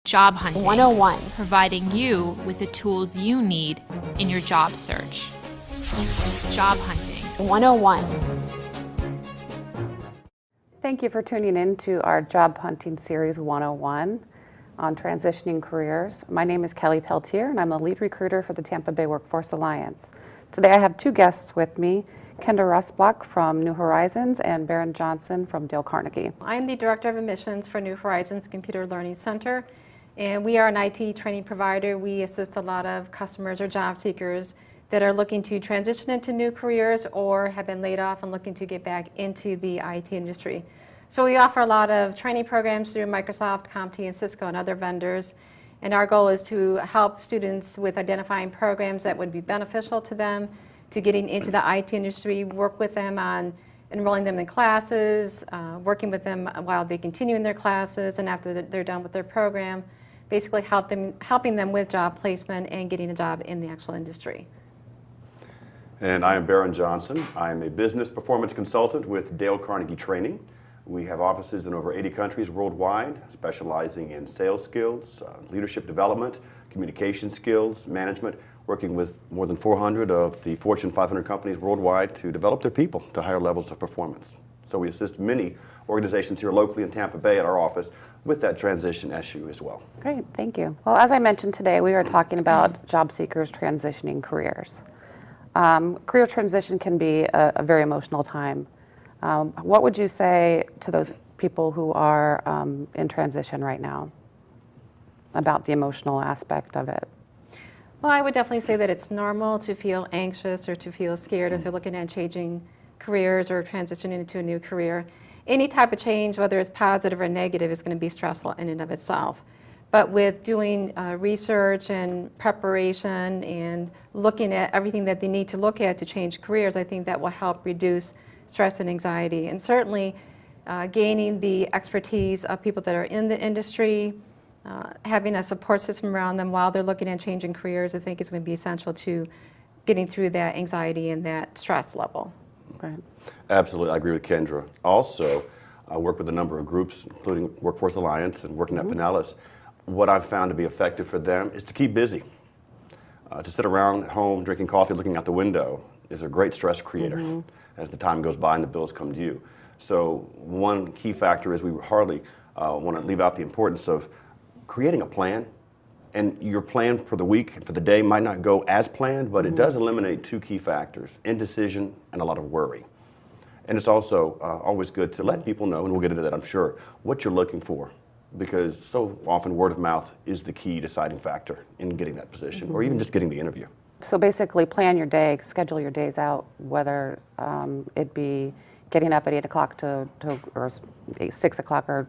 Job Hunting 101. Providing you with the tools you need in your job search. Job Hunting 101. Thank you for tuning in to our Job Hunting Series 101 on transitioning careers. My name is Kelly Peltier, and I'm the lead recruiter for the Tampa Bay Workforce Alliance. Today I have two guests with me, Kendra Rusbach from New Horizons and Baron Johnson from Dale Carnegie. I'm the Director of Admissions for New Horizons Computer Learning Center, and we are an IT training provider. We assist a lot of customers or job seekers that are looking to transition into new careers or have been laid off and looking to get back into the IT industry. So we offer a lot of training programs through Microsoft, CompTIA, and Cisco and other vendors. And our goal is to help students with identifying programs that would be beneficial to them, to getting into the IT industry, work with them on enrolling them in classes, working with them while they continue in their classes, and after they're done with their program, basically helping them with job placement and getting a job in the actual industry. And I am Baron Johnson. I am a business performance consultant with Dale Carnegie Training. We have offices in over 80 countries worldwide, specializing in sales skills, leadership development, communication skills, management, working with more than 400 of the Fortune 500 companies worldwide to develop their people to higher levels of performance. So we assist many organizations here locally in Tampa Bay at our office with that transition issue as well. Great, thank you. Well, as I mentioned today, we are talking about job seekers transitioning careers. Career transition can be a very emotional time. What would you say to those people who are in transition right now about the emotional aspect of it? Well, I would definitely say that it's normal to feel anxious or to feel scared if they're looking at changing careers or transitioning into a new career. Any type of change, whether it's positive or negative, is going to be stressful in and of itself. But with doing research and preparation and looking at everything that they need to look at to change careers, I think that will help reduce stress and anxiety. And certainly gaining the expertise of people that are in the industry, having a support system around them while they're looking at changing careers, I think is going to be essential to getting through that anxiety and that stress level. Right. Absolutely, I agree with Kendra. Also, I work with a number of groups, including Workforce Alliance and working at Pinellas. What I've found to be effective for them is to keep busy. To sit around at home drinking coffee, looking out the window is a great stress creator as the time goes by and the bills come due. So one key factor is we hardly want to leave out the importance of creating a plan. And your plan for the week and for the day might not go as planned, but it does eliminate two key factors: indecision and a lot of worry. And it's also always good to let people know, and we'll get into that I'm sure, what you're looking for, because so often word of mouth is the key deciding factor in getting that position or even just getting the interview. So basically plan your day, schedule your days out, whether it be getting up at 8 o'clock or 6 o'clock or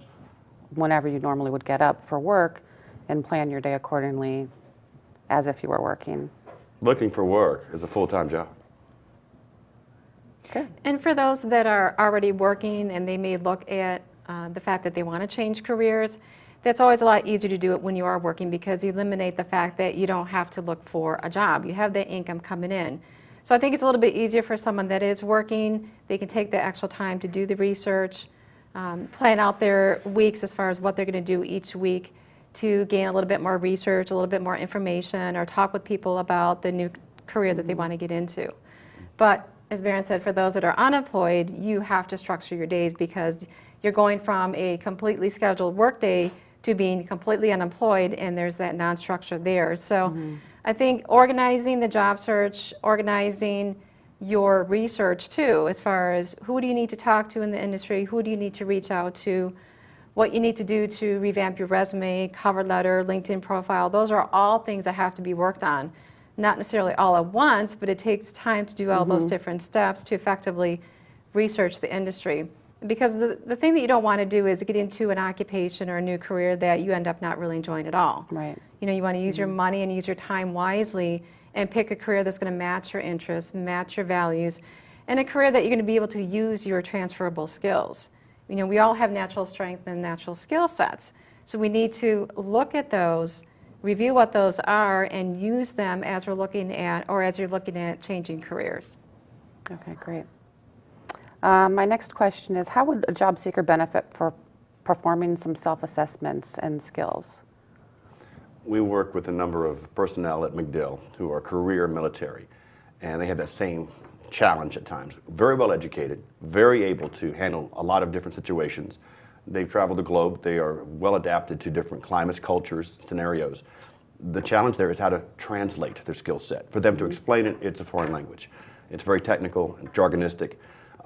whenever you normally would get up for work, and plan your day accordingly as if you were working. Looking for work is a full-time job. Good. And for those that are already working and they may look at the fact that they want to change careers, that's always a lot easier to do it when you are working because you eliminate the fact that you don't have to look for a job. You have the income coming in. So I think it's a little bit easier for someone that is working. They can take the actual time to do the research, plan out their weeks as far as what they're going to do each week to gain a little bit more research, a little bit more information, or talk with people about the new career that they want to get into. But as Baron said, for those that are unemployed, you have to structure your days because you're going from a completely scheduled workday to being completely unemployed, and there's that non-structure there. So I think organizing the job search, organizing your research too, as far as who do you need to talk to in the industry, who do you need to reach out to, what you need to do to revamp your resume, cover letter, LinkedIn profile, those are all things that have to be worked on. Not necessarily all at once, but it takes time to do all those different steps to effectively research the industry. Because the thing that you don't want to do is get into an occupation or a new career that you end up not really enjoying at all. Right. You know, you want to use your money and use your time wisely and pick a career that's going to match your interests, match your values, and a career that you're going to be able to use your transferable skills. You know, we all have natural strength and natural skill sets. So we need to look at those, review what those are, and use them as we're looking at, or as you're looking at changing careers. Okay, great. My next question is, how would a job seeker benefit for performing some self-assessments and skills? we work with a number of personnel at MacDill who are career military, and they have that same challenge at times. Very well educated, very able to handle a lot of different situations. They've traveled the globe. They are well adapted to different climates, cultures, scenarios. The challenge there is how to translate their skill set. For them to explain it, it's a foreign language. It's very technical and jargonistic.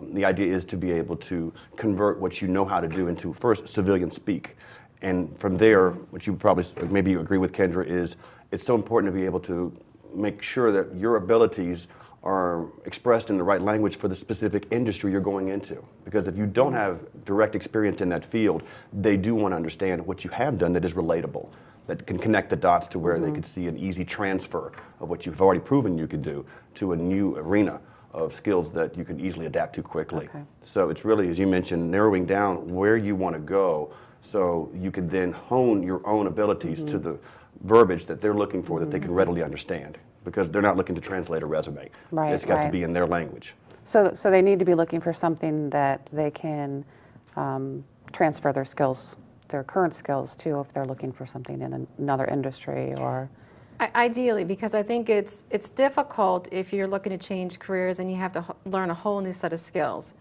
The idea is to be able to convert what you know how to do into, first, civilian speak. And from there, which you probably, maybe you agree with Kendra, is it's so important to be able to make sure that your abilities are expressed in the right language for the specific industry you're going into. Because if you don't have direct experience in that field, they do want to understand what you have done that is relatable, that can connect the dots to where they could see an easy transfer of what you've already proven you can do to a new arena of skills that you can easily adapt to quickly. Okay. So it's really, as you mentioned, narrowing down where you want to go so you can then hone your own abilities to the verbiage that they're looking for that they can readily understand, because they're not looking to translate a resume. Right, It's got to right. be in their language. So they need to be looking for something that they can transfer their skills, their current skills to, if they're looking for something in another industry or. Ideally, because I think it's difficult if you're looking to change careers and you have to learn a whole new set of skills.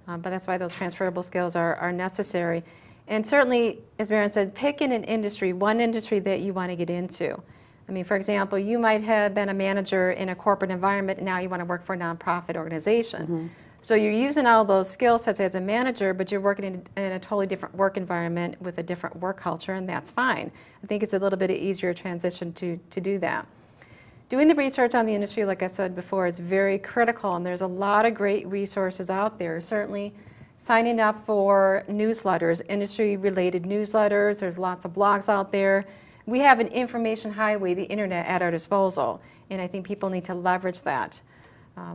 But that's why those transferable skills are necessary. And certainly, as Maren said, pick in an industry, one industry that you want to get into. I mean, for example, you might have been a manager in a corporate environment and now you want to work for a nonprofit organization. So you're using all those skill sets as a manager, but you're working in a totally different work environment with a different work culture, and that's fine. I think it's a little bit easier transition to do that. Doing the research on the industry, like I said before, is very critical, and there's a lot of great resources out there. Certainly signing up for newsletters, industry-related newsletters, there's lots of blogs out there. We have an information highway, the internet, at our disposal, and I think people need to leverage that.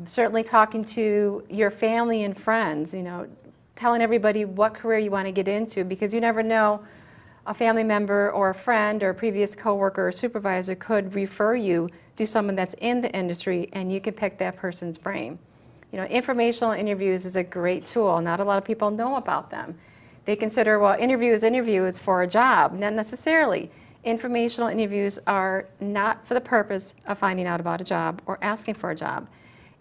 Certainly talking to your family and friends, telling everybody what career you want to get into, because you never know, a family member or a friend or a previous coworker or supervisor could refer you to someone that's in the industry, and you can pick that person's brain. Informational interviews is a great tool. Not a lot of people know about them. They consider, well, interview is for a job. Not necessarily. Informational interviews are not for the purpose of finding out about a job or asking for a job.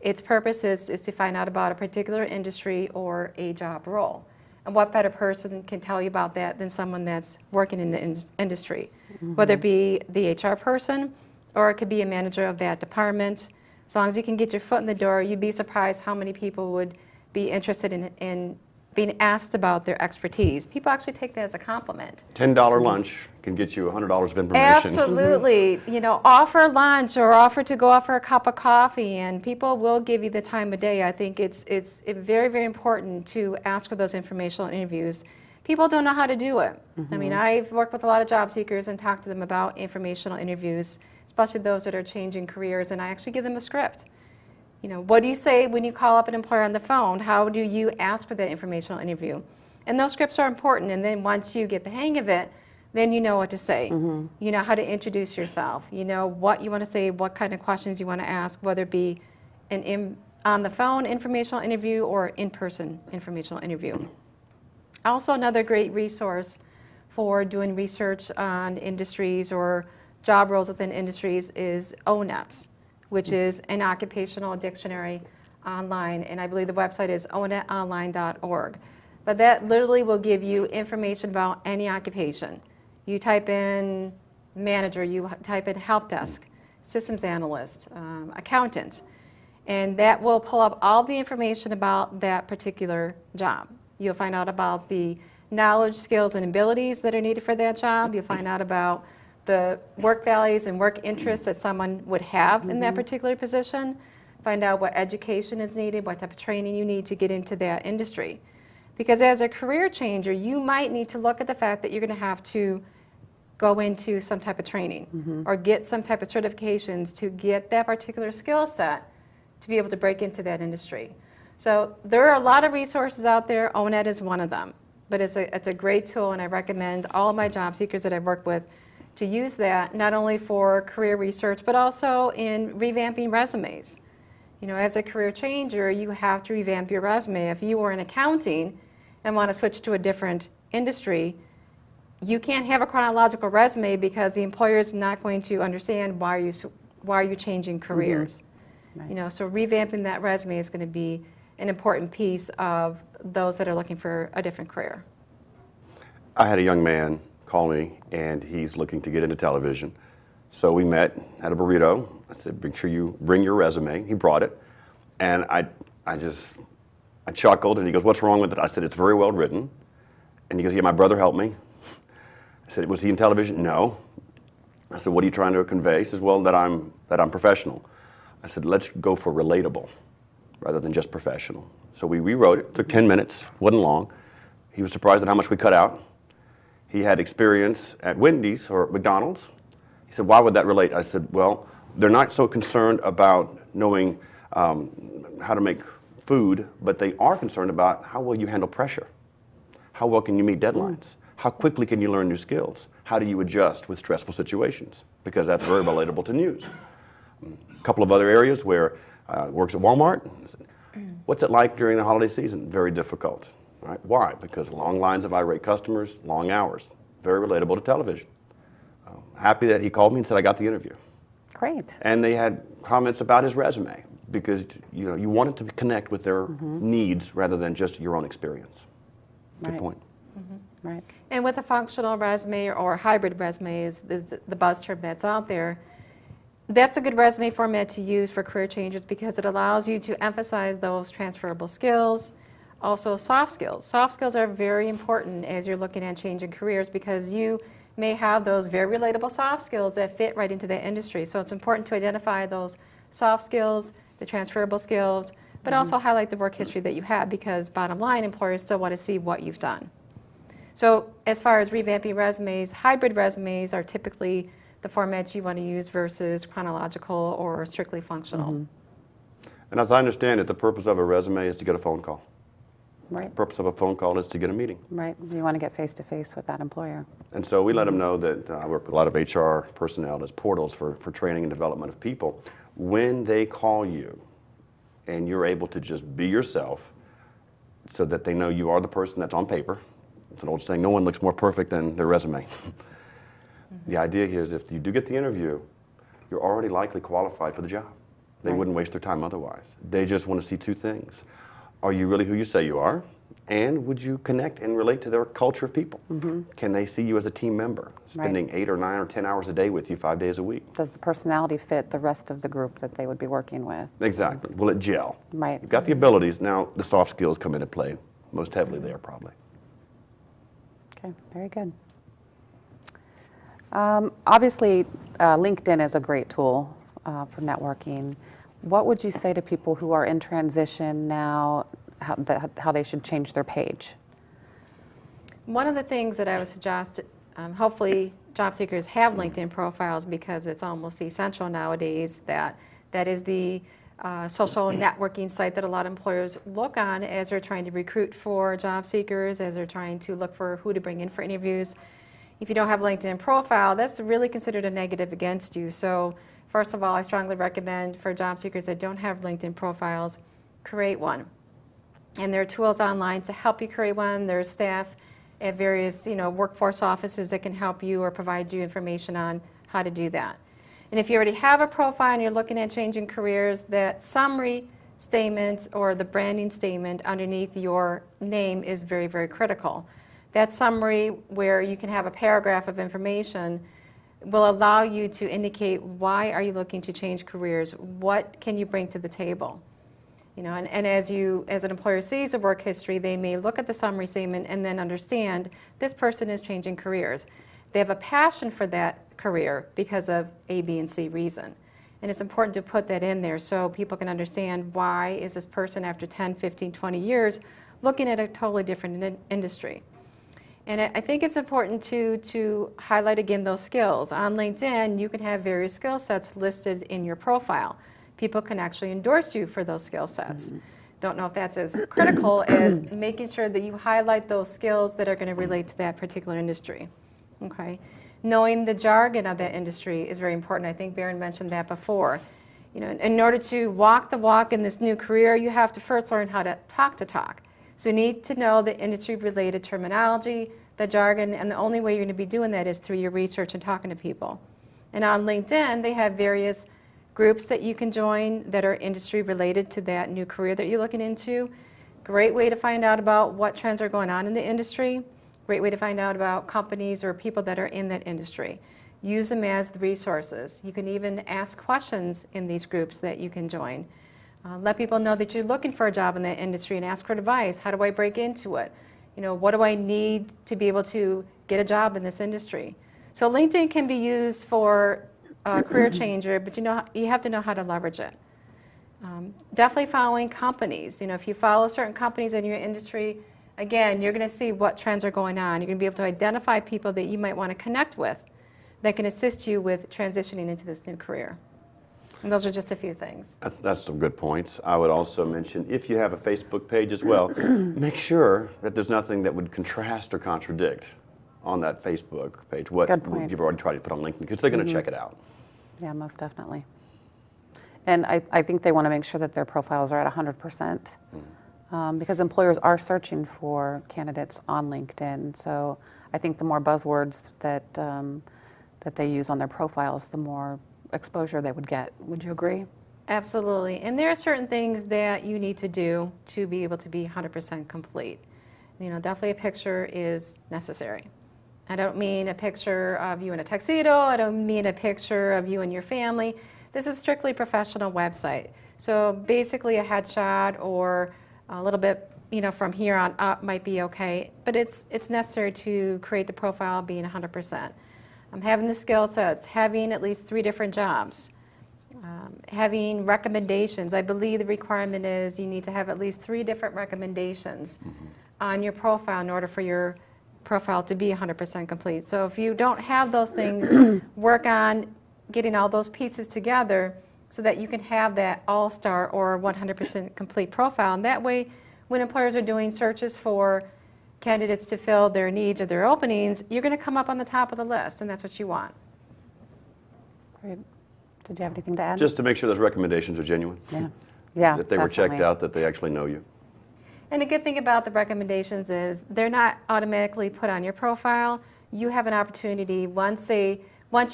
Its purpose is to find out about a particular industry or a job role. And what better person can tell you about that than someone that's working in the industry, whether it be the HR person or it could be a manager of that department. As long as you can get your foot in the door, you'd be surprised how many people would be interested in being asked about their expertise. People actually take that as a compliment. $10 lunch can get you $100 of information. Absolutely. Offer lunch or offer to go out for a cup of coffee, and people will give you the time of day. I think it's very, very important to ask for those informational interviews. People don't know how to do it. I mean, I've worked with a lot of job seekers and talked to them about informational interviews, especially those that are changing careers, and I actually give them a script. What do you say when you call up an employer on the phone? How do you ask for that informational interview? And those scripts are important, and then once you get the hang of it, then you know what to say. You know how to introduce yourself. You know what you want to say, what kind of questions you want to ask, whether it be an on the phone informational interview or in-person informational interview. Also, another great resource for doing research on industries or job roles within industries is ONET, which is an occupational dictionary online, and I believe the website is onetonline.org. But that literally will give you information about any occupation. You type in manager, you type in help desk, systems analyst, accountant, and that will pull up all the information about that particular job. You'll find out about the knowledge, skills, and abilities that are needed for that job. You'll find out about the work values and work interests that someone would have in that particular position. Find out what education is needed, what type of training you need to get into that industry. Because as a career changer, you might need to look at the fact that you're going to have to go into some type of training or get some type of certifications to get that particular skill set to be able to break into that industry. So there are a lot of resources out there. ONET is one of them. But it's a great tool, and I recommend all of my job seekers that I've worked with to use that, not only for career research, but also in revamping resumes. As a career changer, you have to revamp your resume. If you were in accounting and want to switch to a different industry, you can't have a chronological resume because the employer is not going to understand why are you changing careers. Right. You know, so revamping that resume is going to be an important piece of those that are looking for a different career. I had a young man call me, and he's looking to get into television. So we met, had a burrito. I said, make sure you bring your resume. He brought it. And I chuckled, and he goes, what's wrong with it? I said, it's very well written. And he goes, yeah, my brother helped me. I said, was he in television? No. I said, what are you trying to convey? He says, well, that I'm professional. I said, let's go for relatable rather than just professional. So we rewrote it. It took 10 minutes, wasn't long. He was surprised at how much we cut out. He had experience at Wendy's or McDonald's. He said, why would that relate? I said, well, they're not so concerned about knowing how to make food, but they are concerned about how well you handle pressure. How well can you meet deadlines? How quickly can you learn new skills? How do you adjust with stressful situations? Because that's very relatable to news. A couple of other areas where works at Walmart. What's it like during the holiday season? Very difficult. Right? Why? Because long lines of irate customers, long hours. Very relatable to television. Happy that he called me and said, I got the interview. Great. And they had comments about his resume because you wanted to connect with their needs rather than just your own experience. Good Right. point. Right. And with a functional resume or hybrid resume is the buzz term that's out there, that's a good resume format to use for career changes because it allows you to emphasize those transferable skills, also soft skills. Soft skills are very important as you're looking at changing careers because you may have those very relatable soft skills that fit right into that industry. So it's important to identify those soft skills, the transferable skills, but also highlight the work history that you have because bottom line, employers still want to see what you've done. So as far as revamping resumes, hybrid resumes are typically the formats you want to use versus chronological or strictly functional. And as I understand it, the purpose of a resume is to get a phone call. Right. The purpose of a phone call is to get a meeting. Right. You want to get face to face with that employer. And so we let them know that I work with a lot of HR personnel as portals for training and development of people. When they call you and you're able to just be yourself so that they know you are the person that's on paper. It's an old saying, no one looks more perfect than their resume. The idea here is if you do get the interview, you're already likely qualified for the job. They Right. wouldn't waste their time otherwise. They just want to see two things. Are you really who you say you are? And would you connect and relate to their culture of people? Can they see you as a team member, spending 8 or 9 or 10 hours a day with you 5 days a week? Does the personality fit the rest of the group that they would be working with? Exactly. Will it gel? Right. You've got the abilities. Now the soft skills come into play most heavily there probably. Okay, very good. Obviously, LinkedIn is a great tool for networking. What would you say to people who are in transition now, how they should change their page? One of the things that I would suggest, hopefully job seekers have LinkedIn profiles because it's almost essential nowadays that is the social networking site that a lot of employers look on as they're trying to recruit for job seekers, as they're trying to look for who to bring in for interviews. If you don't have a LinkedIn profile, that's really considered a negative against you. So first of all, I strongly recommend for job seekers that don't have LinkedIn profiles, create one. And there are tools online to help you create one. There's staff at various workforce offices that can help you or provide you information on how to do that. And if you already have a profile and you're looking at changing careers, that summary statement or the branding statement underneath your name is very, very critical. That summary where you can have a paragraph of information will allow you to indicate why are you looking to change careers, what can you bring to the table. And as an employer sees the work history, they may look at the summary statement and then understand this person is changing careers. They have a passion for that career because of A, B, and C reason. And it's important to put that in there so people can understand why is this person after 10, 15, 20 years looking at a totally different industry. And I think it's important to highlight again those skills. On LinkedIn, you can have various skill sets listed in your profile. People can actually endorse you for those skill sets. Don't know if that's as critical as making sure that you highlight those skills that are going to relate to that particular industry. Okay. Knowing the jargon of that industry is very important. I think Baron mentioned that before. In order to walk the walk in this new career, you have to first learn how to talk. So you need to know the industry-related terminology, the jargon, and the only way you're going to be doing that is through your research and talking to people. And on LinkedIn, they have various groups that you can join that are industry related to that new career that you're looking into. Great way to find out about what trends are going on in the industry. Great way to find out about companies or people that are in that industry. Use them as the resources. You can even ask questions in these groups that you can join. Let people know that you're looking for a job in that industry and ask for advice. How do I break into it? You know, what do I need to be able to get a job in this industry? So LinkedIn can be used for a career changer, but you have to know how to leverage it. Definitely following companies. You know, if you follow certain companies in your industry, again, you're going to see what trends are going on. You're going to be able to identify people that you might want to connect with that can assist you with transitioning into this new career. And those are just a few things. That's some good points. I would also mention, if you have a Facebook page as well, make sure that there's nothing that would contrast or contradict on that Facebook page what you've already tried to put on LinkedIn, because they're going to check it out. Yeah, most definitely. And I think they want to make sure that their profiles are at 100%, because employers are searching for candidates on LinkedIn. So I think the more buzzwords that they use on their profiles, the more exposure they would get. Would you agree? Absolutely. And there are certain things that you need to do to be able to be 100% complete. You know, definitely a picture is necessary. I don't mean a picture of you in a tuxedo. I don't mean a picture of you and your family. This is strictly a professional website. So basically a headshot or a little bit, you know, from here on up might be okay, but it's necessary to create the profile being 100%. Having the skill sets, having at least 3 different jobs, having recommendations. I believe the requirement is you need to have at least 3 different recommendations on your profile in order for your profile to be 100% complete. So if you don't have those things, work on getting all those pieces together so that you can have that all-star or 100% complete profile. And that way, when employers are doing searches for candidates to fill their needs or their openings, you're going to come up on the top of the list, and that's what you want. Great. Did you have anything to add? Just to make sure those recommendations are genuine. Yeah, that they were checked definitely. out, that they actually know you. And the good thing about the recommendations is they're not automatically put on your profile. You have an opportunity once you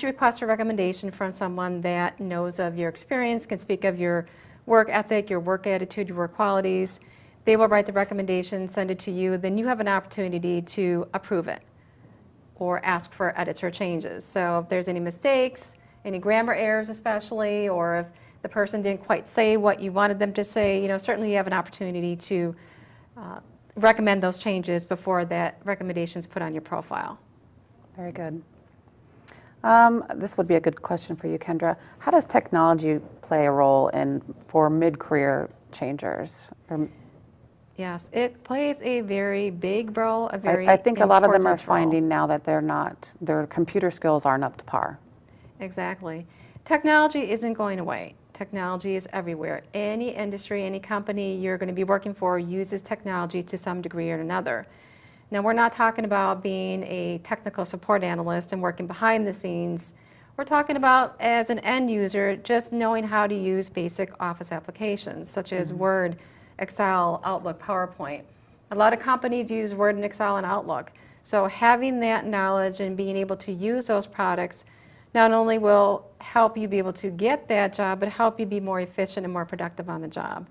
request a recommendation from someone that knows of your experience, can speak of your work ethic, your work attitude, your work qualities. They will write the recommendation, send it to you, then you have an opportunity to approve it or ask for edits or changes. So if there's any mistakes, any grammar errors especially, or if the person didn't quite say what you wanted them to say, you know, certainly you have an opportunity to recommend those changes before that recommendation is put on your profile. Very good. This would be a good question for you, Kendra. How does technology play a role for mid-career changers? Yes, it plays a very big role, I think a lot of them are important role. finding now that their computer skills aren't up to par. Exactly. Technology isn't going away. Technology is everywhere. Any industry, any company you're going to be working for uses technology to some degree or another. Now, we're not talking about being a technical support analyst and working behind the scenes. We're talking about, as an end user, just knowing how to use basic office applications, such as Word, Excel, Outlook, PowerPoint. A lot of companies use Word and Excel and Outlook. So having that knowledge and being able to use those products not only will help you be able to get that job, but help you be more efficient and more productive on the job.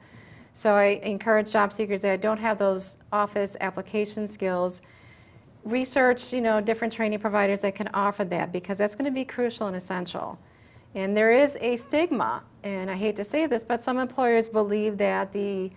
So I encourage job seekers that don't have those office application skills, research, you know, different training providers that can offer that, because that's going to be crucial and essential. And there is a stigma, and I hate to say this, but some employers believe that the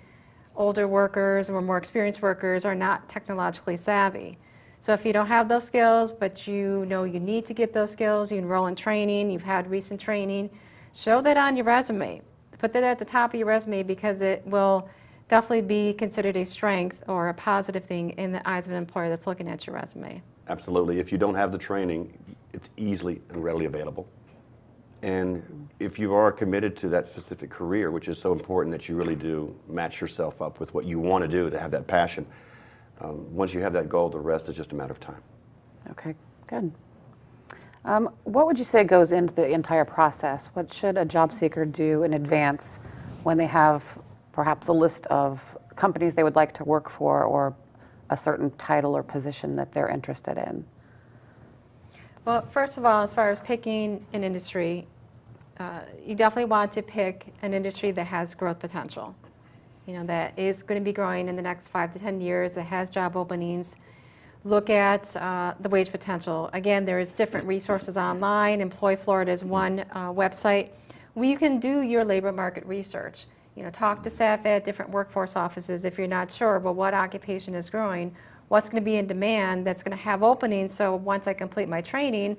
older workers or more experienced workers are not technologically savvy. So if you don't have those skills, but you know you need to get those skills, you enroll in training, you've had recent training, show that on your resume. Put that at the top of your resume, because it will definitely be considered a strength or a positive thing in the eyes of an employer that's looking at your resume. Absolutely. If you don't have the training, it's easily and readily available. And if you are committed to that specific career, which is so important that you really do match yourself up with what you want to do, to have that passion, once you have that goal, the rest is just a matter of time. Okay, good. What would you say goes into the entire process? What should a job seeker do in advance when they have perhaps a list of companies they would like to work for, or a certain title or position that they're interested in? Well, first of all, as far as picking an industry, you definitely want to pick an industry that has growth potential. You know, that is going to be growing in the next 5 to 10 years, that has job openings. Look at the wage potential. Again, there's different resources online. Employ Florida is one website where you can do your labor market research. You know, talk to staff at different workforce offices if you're not sure, but what occupation is growing, what's going to be in demand that's going to have openings, so once I complete my training,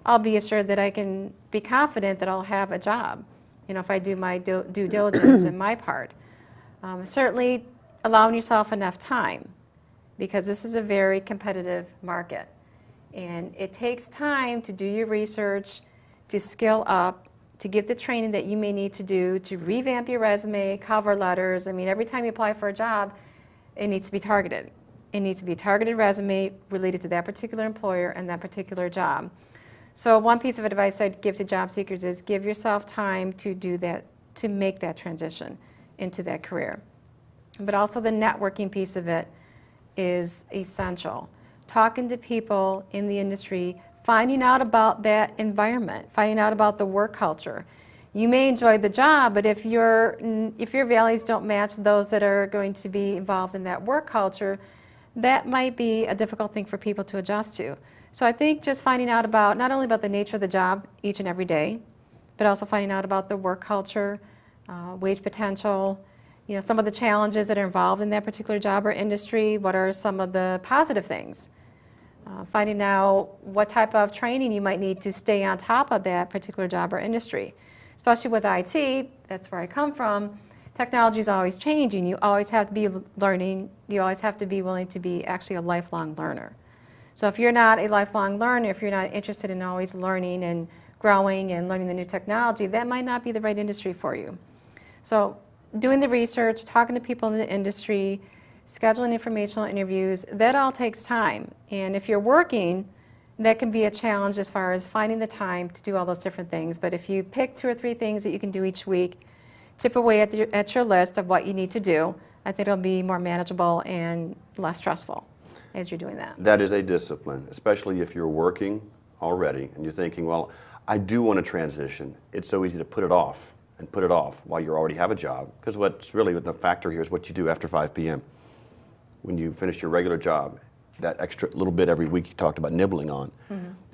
I'll be assured that I can be confident that I'll have a job, you know, if I do my due diligence in my part. Certainly allowing yourself enough time, because this is a very competitive market. And it takes time to do your research, to skill up, to get the training that you may need to do, to revamp your resume, cover letters. I mean, every time you apply for a job, it needs to be targeted. It needs to be a targeted resume related to that particular employer and that particular job. So one piece of advice I'd give to job seekers is give yourself time to do that, to make that transition into that career. But also the networking piece of it is essential. Talking to people in the industry, finding out about that environment, finding out about the work culture. You may enjoy the job, but if your values don't match those that are going to be involved in that work culture, that might be a difficult thing for people to adjust to. So I think just finding out about, not only about the nature of the job each and every day, but also finding out about the work culture, wage potential, you know, some of the challenges that are involved in that particular job or industry, what are some of the positive things. Finding out what type of training you might need to stay on top of that particular job or industry. Especially with IT, that's where I come from, technology is always changing. You always have to be learning. You always have to be willing to be actually a lifelong learner. So if you're not a lifelong learner, if you're not interested in always learning and growing and learning the new technology, that might not be the right industry for you. So doing the research, talking to people in the industry, scheduling informational interviews, that all takes time. And if you're working, that can be a challenge as far as finding the time to do all those different things. But if you pick 2 or 3 things that you can do each week, chip away at your list of what you need to do, I think it'll be more manageable and less stressful as you're doing that. That is a discipline, especially if you're working already and you're thinking, well, I do want to transition. It's so easy to put it off and put it off while you already have a job. Because what's really the factor here is what you do after 5 p.m. when you finish your regular job. That extra little bit every week you talked about nibbling on.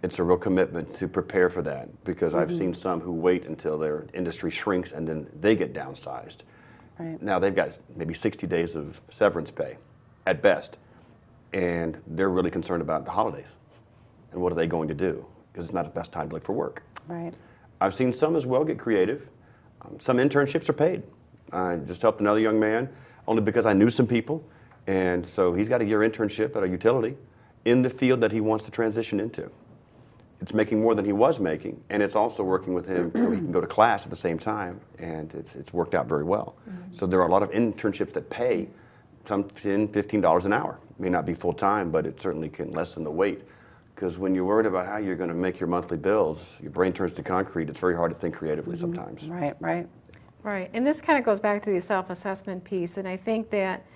It's a real commitment to prepare for that, because I've seen some who wait until their industry shrinks and then they get downsized. Right. Now they've got maybe 60 days of severance pay at best, and they're really concerned about the holidays and what are they going to do, because it's not the best time to look for work. Right. I've seen some as well get creative. Some internships are paid. I just helped another young man only because I knew some people. And so he's got a year internship at a utility in the field that he wants to transition into. It's making more than he was making, and it's also working with him so he can go to class at the same time, and it's worked out very well. So there are a lot of internships that pay some $10, $15 an hour. It may not be full-time, but it certainly can lessen the weight, because when you're worried about how you're going to make your monthly bills, your brain turns to concrete. It's very hard to think creatively sometimes. Right, right. Right, and this kind of goes back to the self-assessment piece, and I think that,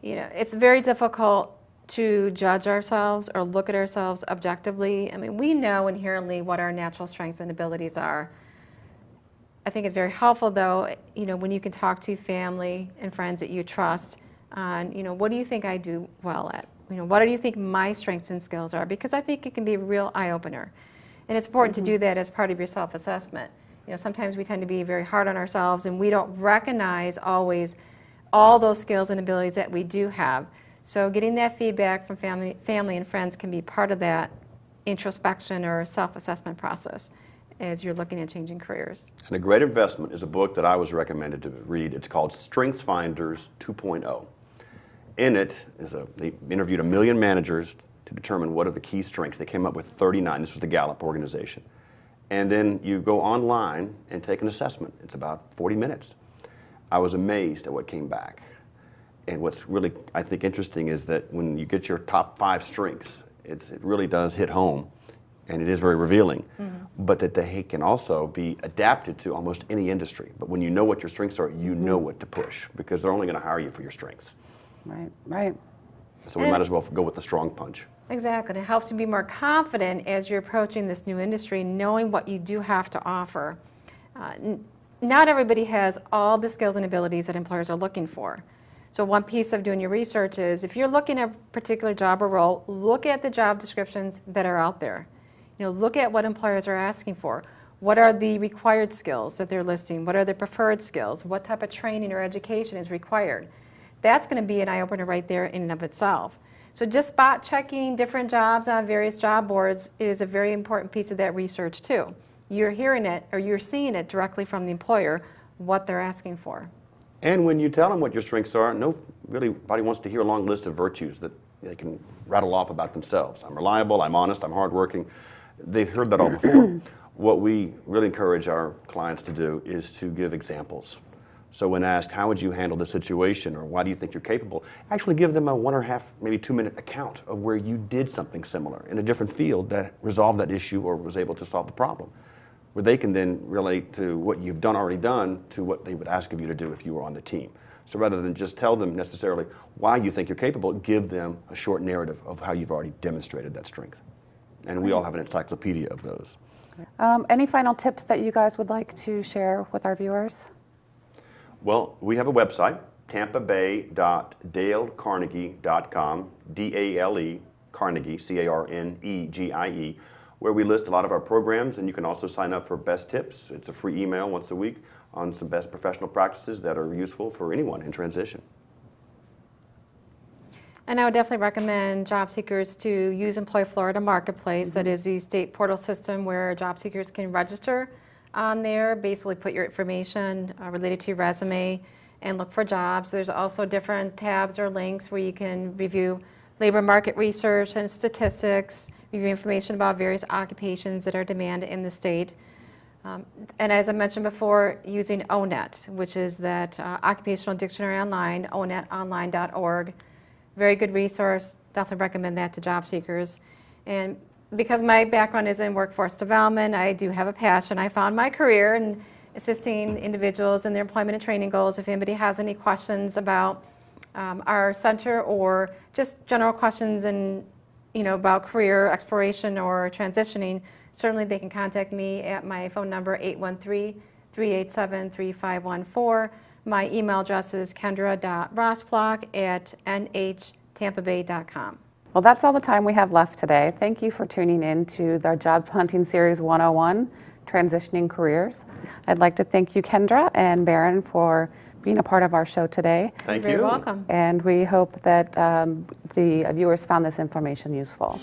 you know, it's very difficult to judge ourselves or look at ourselves objectively. I mean, we know inherently what our natural strengths and abilities are. I think it's very helpful, though, you know, when you can talk to family and friends that you trust on, you know, what do you think I do well at? You know, what do you think my strengths and skills are? Because I think it can be a real eye-opener. And it's important to do that as part of your self-assessment. You know, sometimes we tend to be very hard on ourselves, and we don't recognize always all those skills and abilities that we do have. So getting that feedback from family and friends can be part of that introspection or self-assessment process as you're looking at changing careers. And a great investment is a book that I was recommended to read. It's called StrengthsFinders 2.0. In it, they interviewed 1 million managers to determine what are the key strengths. They came up with 39. This was the Gallup organization. And then you go online and take an assessment. It's about 40 minutes. I was amazed at what came back. And what's really, I think, interesting is that when you get your top 5 strengths, it really does hit home, and it is very revealing, but that they can also be adapted to almost any industry. But when you know what your strengths are, you know what to push, because they're only going to hire you for your strengths. Right, right. So we might as well go with the strong punch. Exactly. It helps you be more confident as you're approaching this new industry, knowing what you do have to offer. Not everybody has all the skills and abilities that employers are looking for. So one piece of doing your research is, if you're looking at a particular job or role, look at the job descriptions that are out there. Look at what employers are asking for. What are the required skills that they're listing? What are the preferred skills? What type of training or education is required? That's going to be an eye-opener right there in and of itself. So just spot checking different jobs on various job boards is a very important piece of that research too. You're hearing it, or you're seeing it directly from the employer, what they're asking for. And when you tell them what your strengths are, nobody wants to hear a long list of virtues that they can rattle off about themselves. I'm reliable, I'm honest, I'm hardworking. They've heard that all before. What we really encourage our clients to do is to give examples. So when asked, how would you handle this situation, or why do you think you're capable, actually give them a 1.5, maybe 2-minute account of where you did something similar in a different field that resolved that issue or was able to solve the problem, where they can then relate to what you've already done to what they would ask of you to do if you were on the team. So rather than just tell them necessarily why you think you're capable, give them a short narrative of how you've already demonstrated that strength. And we all have an encyclopedia of those. Any final tips that you guys would like to share with our viewers? Well, we have a website, tampabay.dalecarnegie.com, D-A-L-E, Carnegie, C-A-R-N-E-G-I-E, where we list a lot of our programs, and you can also sign up for Best Tips. It's a free email once a week on some best professional practices that are useful for anyone in transition. And I would definitely recommend job seekers to use Employ Florida Marketplace. That is the state portal system where job seekers can register on there, basically put your information related to your resume and look for jobs. There's also different tabs or links where you can review labor market research and statistics, review information about various occupations that are demanded in the state. And as I mentioned before, using ONET, which is that Occupational Dictionary Online, onetonline.org. Very good resource. Definitely recommend that to job seekers. And because my background is in workforce development, I do have a passion. I found my career in assisting individuals in their employment and training goals. If anybody has any questions about our center, or just general questions and about career exploration or transitioning, certainly they can contact me at my phone number 813-387-3514. My email address is kendra.rossblock@nhtampabay.com. Well, that's all the time we have left today. Thank you for tuning in to the Job Hunting Series 101, Transitioning Careers. I'd like to thank you, Kendra and Baron, for being a part of our show today. Thank you. You're very welcome. And we hope that the viewers found this information useful.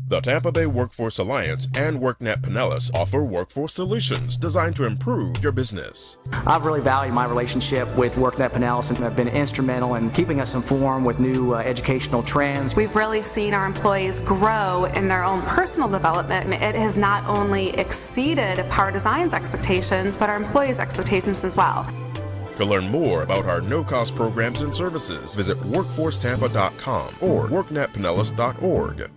The Tampa Bay Workforce Alliance and WorkNet Pinellas offer workforce solutions designed to improve your business. I've really valued my relationship with WorkNet Pinellas and have been instrumental in keeping us informed with new educational trends. We've really seen our employees grow in their own personal development. It has not only exceeded Power Design's expectations, but our employees' expectations as well. To learn more about our no-cost programs and services, visit workforcetampa.com or worknetpinellas.org.